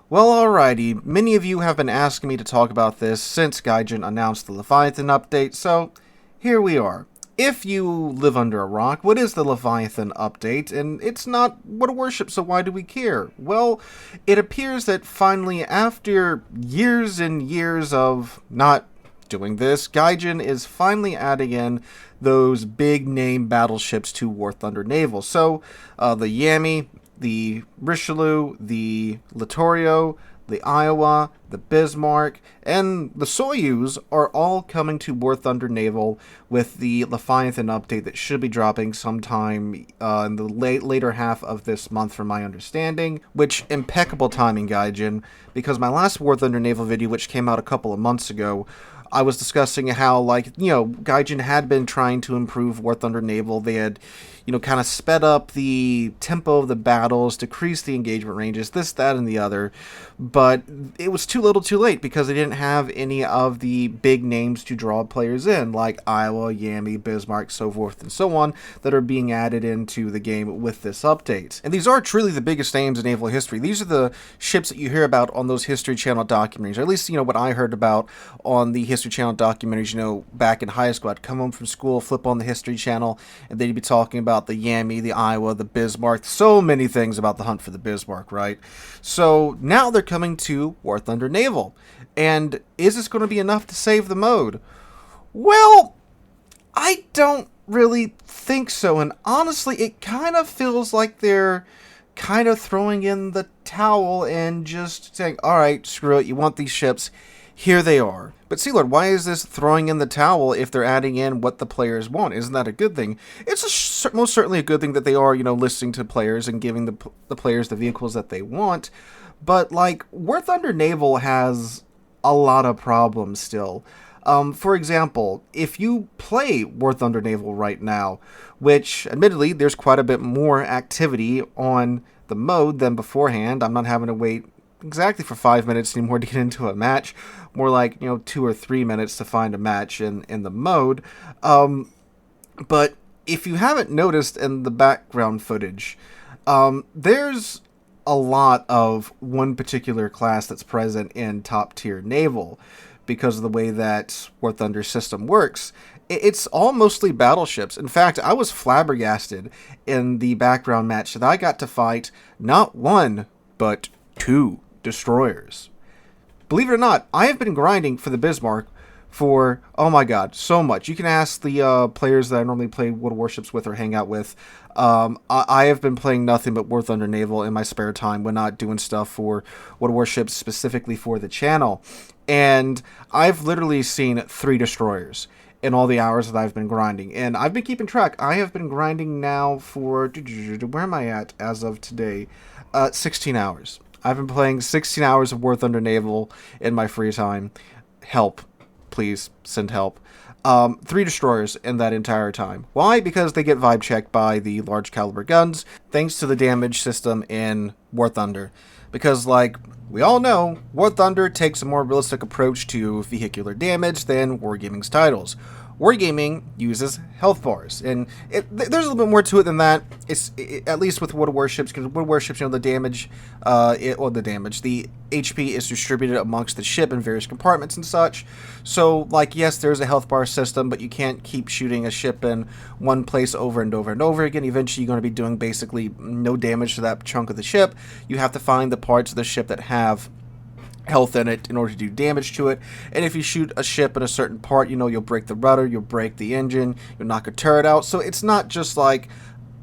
Well, alrighty. Many of you have been asking me to talk about this since Gaijin announced the Leviathan update, so here we are. If you live under a rock, what is the Leviathan update? And it's not what a warship, so why do we care? Well, it appears that finally, after years and years of not doing this, Gaijin is finally adding in those big name battleships to War Thunder Naval. So, the Yami, the Richelieu, the Littorio, the Iowa, the Bismarck, and the Soyuz are all coming to War Thunder Naval with the Leviathan update that should be dropping sometime in the later half of this month, from my understanding. Which, impeccable timing, Gaijin, because my last War Thunder Naval video, which came out a couple of months ago, I was discussing how, Gaijin had been trying to improve War Thunder Naval. They had, kind of sped up the tempo of the battles, decreased the engagement ranges, this, that, and the other. But it was too little too late because they didn't have any of the big names to draw players in, like Iowa, Yami, Bismarck, so forth and so on, that are being added into the game with this update. And these are truly the biggest names in naval history. These are the ships that you hear about on those History Channel documentaries, or at least, what I heard about on the History Channel documentaries, back in high school. I'd come home from school, flip on the History Channel, and they'd be talking about the Yami, the Iowa, the Bismarck, so many things about the hunt for the Bismarck, right? So now they're coming to War Thunder Naval. And is this going to be enough to save the mode? Well, I don't really think so. And honestly, it kind of feels like they're kind of throwing in the towel and just saying, all right, screw it, you want these ships, here they are. But Sealord, why is this throwing in the towel if they're adding in what the players want? Isn't that a good thing? It's most certainly a good thing that they are, listening to players and giving the players the vehicles that they want. But, War Thunder Naval has a lot of problems still. For example, if you play War Thunder Naval right now, which, admittedly, there's quite a bit more activity on the mode than beforehand. I'm not having to wait exactly for 5 minutes anymore to get into a match. More like, 2 or 3 minutes to find a match in the mode. But if you haven't noticed in the background footage, there's a lot of one particular class that's present in top tier naval because of the way that War Thunder system works. It's all mostly battleships. In fact, I was flabbergasted in the background match that I got to fight not one, but two destroyers. Believe it or not, I have been grinding for the Bismarck for, oh my god, so much. You can ask the players that I normally play World of Warships with or hang out with. I have been playing nothing but War Thunder Naval in my spare time when not doing stuff for World of Warships specifically for the channel. And I've literally seen 3 destroyers in all the hours that I've been grinding. And I've been keeping track. I have been grinding now for, where am I at as of today? 16 hours. I've been playing 16 hours of War Thunder Naval in my free time. Help. Please, send help. 3 destroyers in that entire time. Why? Because they get vibe checked by the large caliber guns, thanks to the damage system in War Thunder. Because, we all know, War Thunder takes a more realistic approach to vehicular damage than Wargaming's titles. Wargaming uses health bars, and there's a little bit more to it than that. At least with World of Warships, because World of Warships, the damage, the HP is distributed amongst the ship in various compartments and such. So, yes, there's a health bar system, but you can't keep shooting a ship in one place over and over and over again. Eventually, you're going to be doing basically no damage to that chunk of the ship. You have to find the parts of the ship that have health in it in order to do damage to it. And if you shoot a ship in a certain part, you'll break the rudder, you'll break the engine, you'll knock a turret out. So it's not just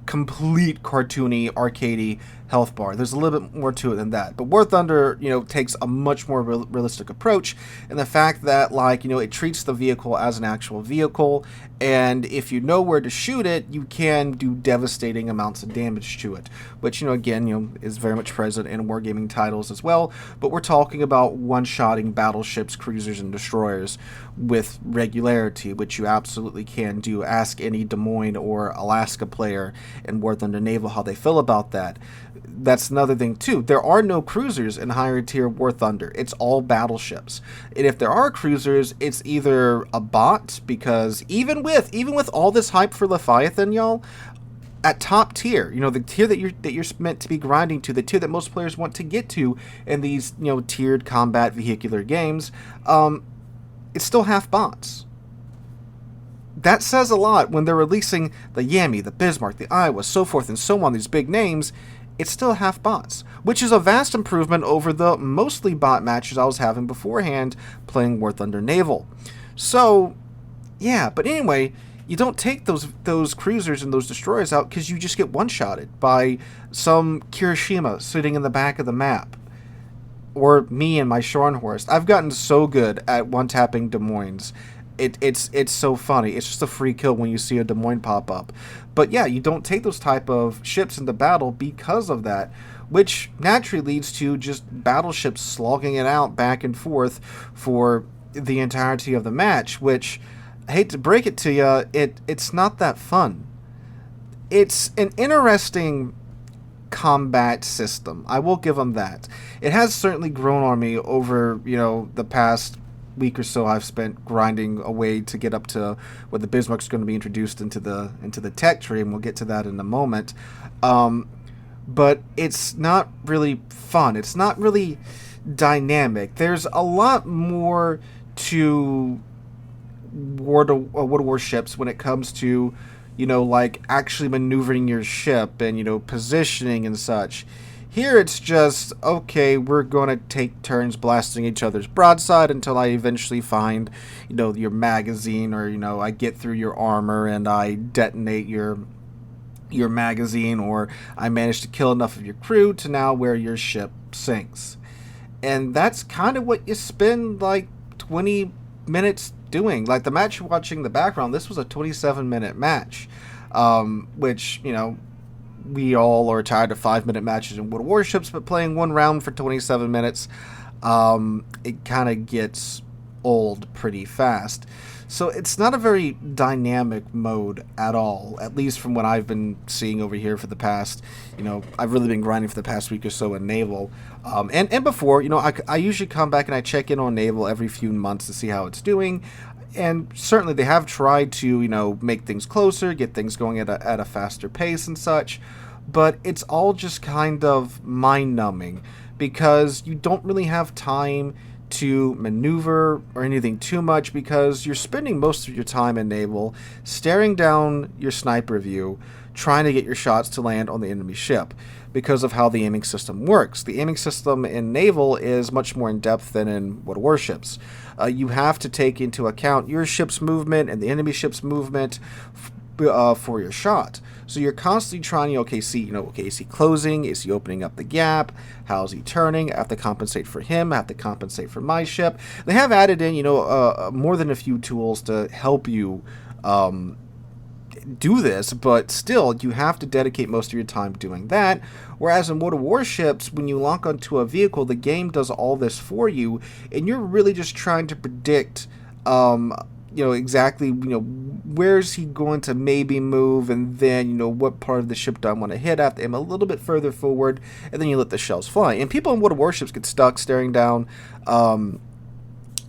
complete cartoony, arcadey health bar. There's a little bit more to it than that. But War Thunder, takes a much more realistic approach, and the fact that, it treats the vehicle as an actual vehicle, and if you know where to shoot it, you can do devastating amounts of damage to it, which, again, is very much present in Wargaming titles as well. But we're talking about one-shotting battleships, cruisers, and destroyers with regularity, which you absolutely can do. Ask any Des Moines or Alaska player in War Thunder Naval how they feel about that. That's another thing too. There are no cruisers in higher tier War Thunder. It's all battleships. And if there are cruisers, it's either a bot, because even with all this hype for Leviathan, y'all, at top tier, the tier that you're meant to be grinding to, the tier that most players want to get to in these, tiered combat vehicular games, it's still half bots. That says a lot when they're releasing the Yami, the Bismarck, the Iowa, so forth and so on, these big names. It's still half bots, which is a vast improvement over the mostly bot matches I was having beforehand playing War Thunder Naval. So, yeah, but anyway, you don't take those cruisers and those destroyers out because you just get one-shotted by some Kirishima sitting in the back of the map. Or me and my Scharnhorst. I've gotten so good at one-tapping Des Moines. It's so funny. It's just a free kill when you see a Des Moines pop up. But yeah, you don't take those type of ships into battle because of that, which naturally leads to just battleships slogging it out back and forth for the entirety of the match, which, I hate to break it to you, it's not that fun. It's an interesting combat system. I will give them that. It has certainly grown on me over, the past week or so I've spent grinding away to get up to where the Bismarck's going to be introduced into the tech tree, and we'll get to that in a moment. But it's not really fun. It's not really dynamic. There's a lot more to warships when it comes to, like actually maneuvering your ship and, positioning and such. Here it's just, okay, we're going to take turns blasting each other's broadside until I eventually find, your magazine, or, I get through your armor and I detonate your magazine, or I manage to kill enough of your crew to now where your ship sinks. And that's kind of what you spend like 20 minutes doing. Like the match you're watching in the background, this was a 27-minute match, which, we all are tired of 5-minute matches in World Warships, but playing one round for 27 minutes, it kind of gets old pretty fast. So it's not a very dynamic mode at all, at least from what I've been seeing over here for the past, I've really been grinding for the past week or so in Naval. And before, I usually come back and I check in on Naval every few months to see how it's doing. And certainly they have tried to, make things closer, get things going at a faster pace and such. But it's all just kind of mind-numbing because you don't really have time to maneuver or anything too much, because you're spending most of your time in Naval staring down your sniper view, trying to get your shots to land on the enemy ship because of how the aiming system works. The aiming system in Naval is much more in-depth than in World Warships. You have to take into account your ship's movement and the enemy ship's movement for your shot. So you're constantly trying to, is he closing? Is he opening up the gap? How's he turning? I have to compensate for him. I have to compensate for my ship. They have added in, more than a few tools to help you do this, but still, you have to dedicate most of your time doing that. Whereas in World of Warships, when you lock onto a vehicle, the game does all this for you, and you're really just trying to predict, exactly, where's he going to maybe move, and then, what part of the ship do I want to hit at him a little bit further forward, and then you let the shells fly. And people in World of Warships get stuck staring down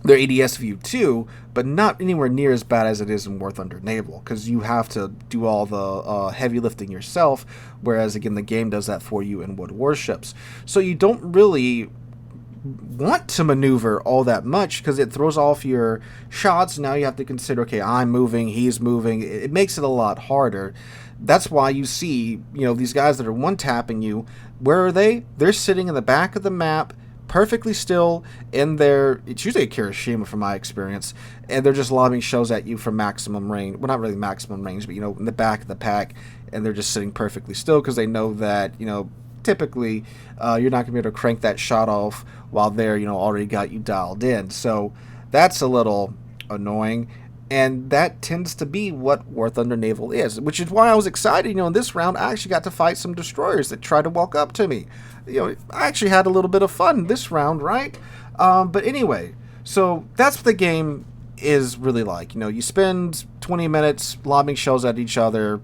their ADS view too, but not anywhere near as bad as it is in War Thunder Naval, because you have to do all the heavy lifting yourself, whereas, again, the game does that for you in World Warships. So you don't really want to maneuver all that much because it throws off your shots. Now you have to consider, okay, I'm moving, he's moving. It makes it a lot harder. That's why you see, these guys that are one-tapping you, where are they? They're sitting in the back of the map, perfectly still, in their, it's usually a Kirishima from my experience, and they're just lobbing shells at you from maximum range. Well, not really maximum range, but, in the back of the pack, and they're just sitting perfectly still because they know that, typically you're not going to be able to crank that shot off while they're, already got you dialed in. So that's a little annoying. And that tends to be what War Thunder Naval is, which is why I was excited. In this round, I actually got to fight some destroyers that tried to walk up to me. I actually had a little bit of fun this round, right? But anyway, so that's what the game is really like. You spend 20 minutes lobbing shells at each other,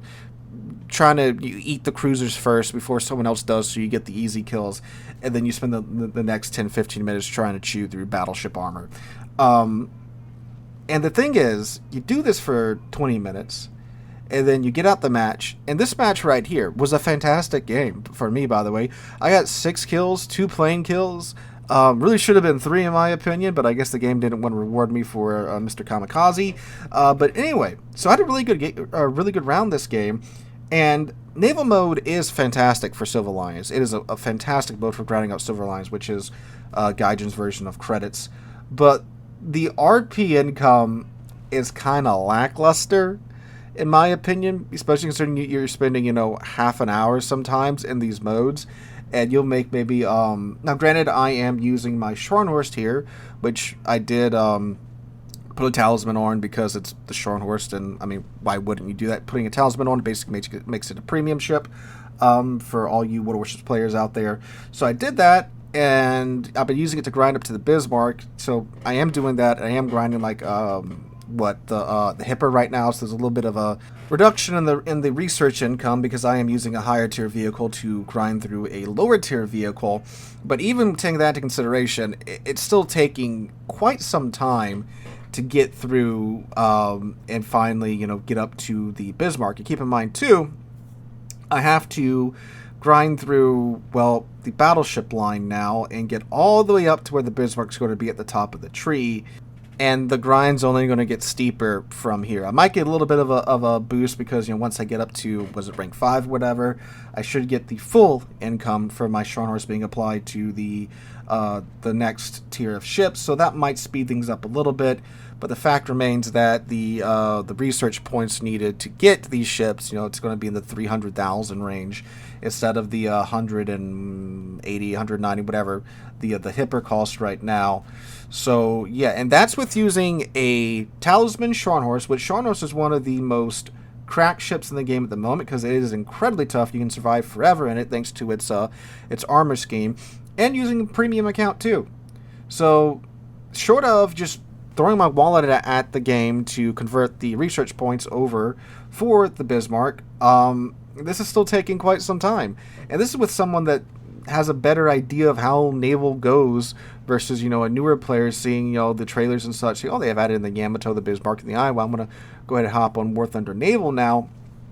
trying to eat the cruisers first before someone else does, so you get the easy kills, and then you spend the next 10-15 minutes trying to chew through battleship armor. And the thing is, you do this for 20 minutes, and then you get out the match. And this match right here was a fantastic game for me, by the way. I got 6 kills, 2 plane kills. Really should have been 3 in my opinion, but I guess the game didn't want to reward me for Mr. Kamikaze. But anyway, so I had a really good round this game, and Naval mode is fantastic for Silver Lions. It is a fantastic mode for grinding out Silver Lions, which is Gaijin's version of credits. But the RP income is kind of lackluster, in my opinion, especially considering you're spending, half an hour sometimes in these modes, and you'll make maybe, now granted, I am using my Scharnhorst here, which I did, put a talisman on because it's the Scharnhorst, and, I mean, why wouldn't you do that? Putting a talisman on basically makes it a premium ship, for all you Warships players out there. So I did that, and I've been using it to grind up to the Bismarck, so I am doing that. I am grinding, like, the Hipper right now, so there's a little bit of a reduction in the research income because I am using a higher tier vehicle to grind through a lower tier vehicle. But even taking that into consideration, it's still taking quite some time to get through and finally, get up to the Bismarck. And keep in mind, too, I have to grind through, well, the battleship line now and get all the way up to where the Bismarck's going to be at the top of the tree. And the grind's only going to get steeper from here. I might get a little bit of a boost because, once I get up to, was it rank 5, whatever, I should get the full income for my Scharnhorst being applied to the next tier of ships. So that might speed things up a little bit. But the fact remains that the research points needed to get these ships, it's going to be in the 300,000 range instead of the 180, 190, whatever the Hipper cost right now. So yeah, and that's with using a talisman Scharnhorst, which Scharnhorst is one of the most cracked ships in the game at the moment because it is incredibly tough. You can survive forever in it thanks to its armor scheme, and using a premium account too. So short of just throwing my wallet at the game to convert the research points over for the Bismarck, this is still taking quite some time. And this is with someone that has a better idea of how naval goes versus, a newer player seeing, the trailers and such. Oh, they have added in the Yamato, the Bismarck, and the Iowa. I'm going to go ahead and hop on War Thunder Naval now.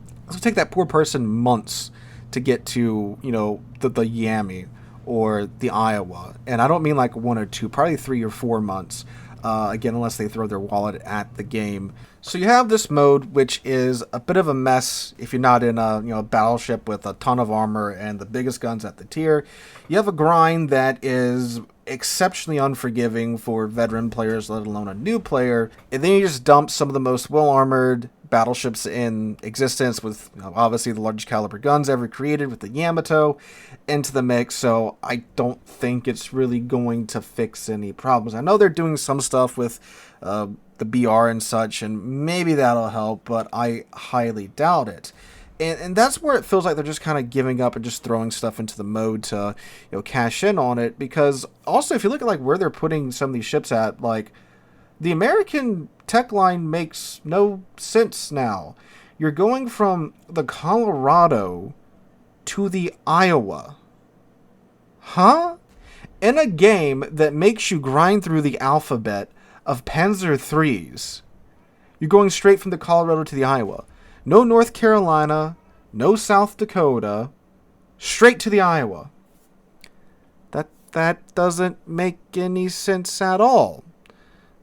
It's going to take that poor person months to get to, the Yami or the Iowa. And I don't mean like 1 or 2, probably 3 or 4 months. Again, unless they throw their wallet at the game. So you have this mode, which is a bit of a mess if you're not in a battleship with a ton of armor and the biggest guns at the tier. You have a grind that is exceptionally unforgiving for veteran players, let alone a new player. And then you just dump some of the most well-armored battleships in existence with obviously the largest caliber guns ever created with the Yamato into the mix. So I don't think it's really going to fix any problems. I know they're doing some stuff with the BR and such, and maybe that'll help, but I highly doubt it. And that's where it feels like they're just kind of giving up and just throwing stuff into the mode to cash in on it. Because also, if you look at like where they're putting some of these ships at, like the American tech line makes no sense now. You're going from the Colorado to the Iowa. Huh? In a game that makes you grind through the alphabet of Panzer IIIs. You're going straight from the Colorado to the Iowa. No North Carolina, no South Dakota, straight to the Iowa. That doesn't make any sense at all.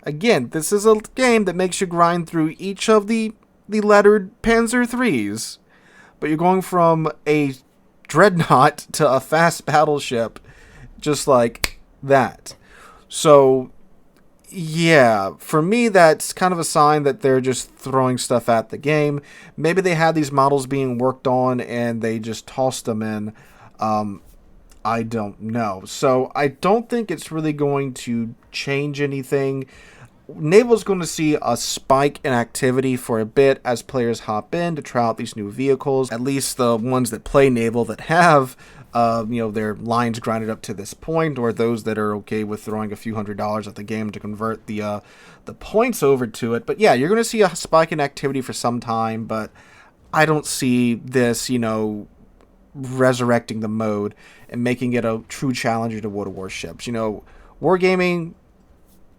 Again, this is a game that makes you grind through each of the lettered Panzer IIIs, but you're going from a dreadnought to a fast battleship just like that. So yeah, for me, that's kind of a sign that they're just throwing stuff at the game. Maybe they had these models being worked on and they just tossed them in. I don't know. So I don't think it's really going to change anything. Naval's going to see a spike in activity for a bit as players hop in to try out these new vehicles. At least the ones that play Naval that have their lines grinded up to this point, or those that are okay with throwing a few $100s at the game to convert the points over to it. But yeah, you're going to see a spike in activity for some time, but I don't see this, resurrecting the mode and making it a true challenger to World of Warships. Wargaming,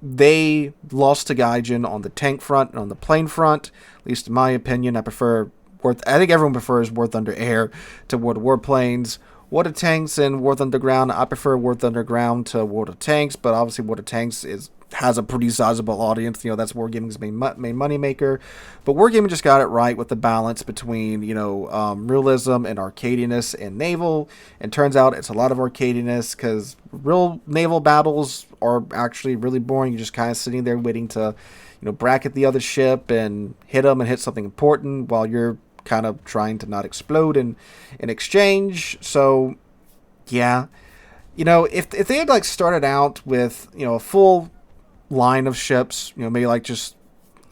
they lost to Gaijin on the tank front and on the plane front. At least in my opinion, I prefer I think everyone prefers War Thunder Air to World of Warplanes. World of Tanks and War Thunder Ground. I prefer War Thunder Ground to World of Tanks, but obviously World of Tanks has a pretty sizable audience. That's Wargaming's main money maker. But Wargaming just got it right with the balance between, realism and arcadiness in naval. And turns out it's a lot of arcadiness because real naval battles are actually really boring. You're just kind of sitting there waiting to, bracket the other ship and hit them and hit something important while you're kind of trying to not explode in exchange. So, yeah. If they had started out with, a full line of ships, maybe just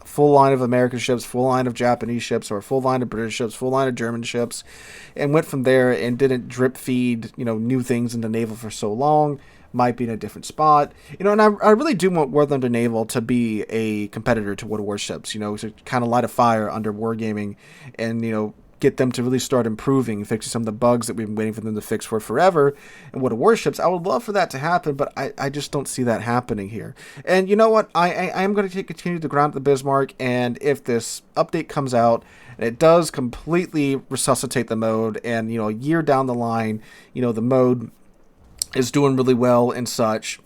a full line of American ships, full line of Japanese ships, or a full line of British ships, full line of German ships, and went from there and didn't drip feed, new things into naval for so long, might be in a different spot. And I really do want War Thunder Naval to be a competitor to World of Warships, to kind of light a fire under Wargaming and, get them to really start improving, fixing some of the bugs that we've been waiting for them to fix for forever. And World of Warships, I would love for that to happen, but I just don't see that happening here. And you know what? I am going to continue to ground the Bismarck, and if this update comes out and it does completely resuscitate the mode, and a year down the line, the mode is doing really well and such,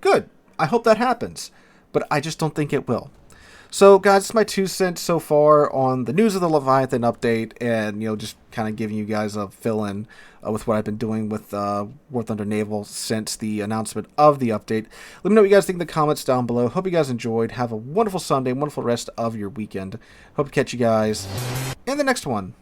good. I hope that happens, but I just don't think it will. So, guys, it's my 2 cents so far on the news of the Leviathan update, and, just kind of giving you guys a fill-in with what I've been doing with War Thunder Naval since the announcement of the update. Let me know what you guys think in the comments down below. Hope you guys enjoyed. Have a wonderful Sunday, wonderful rest of your weekend. Hope to catch you guys in the next one.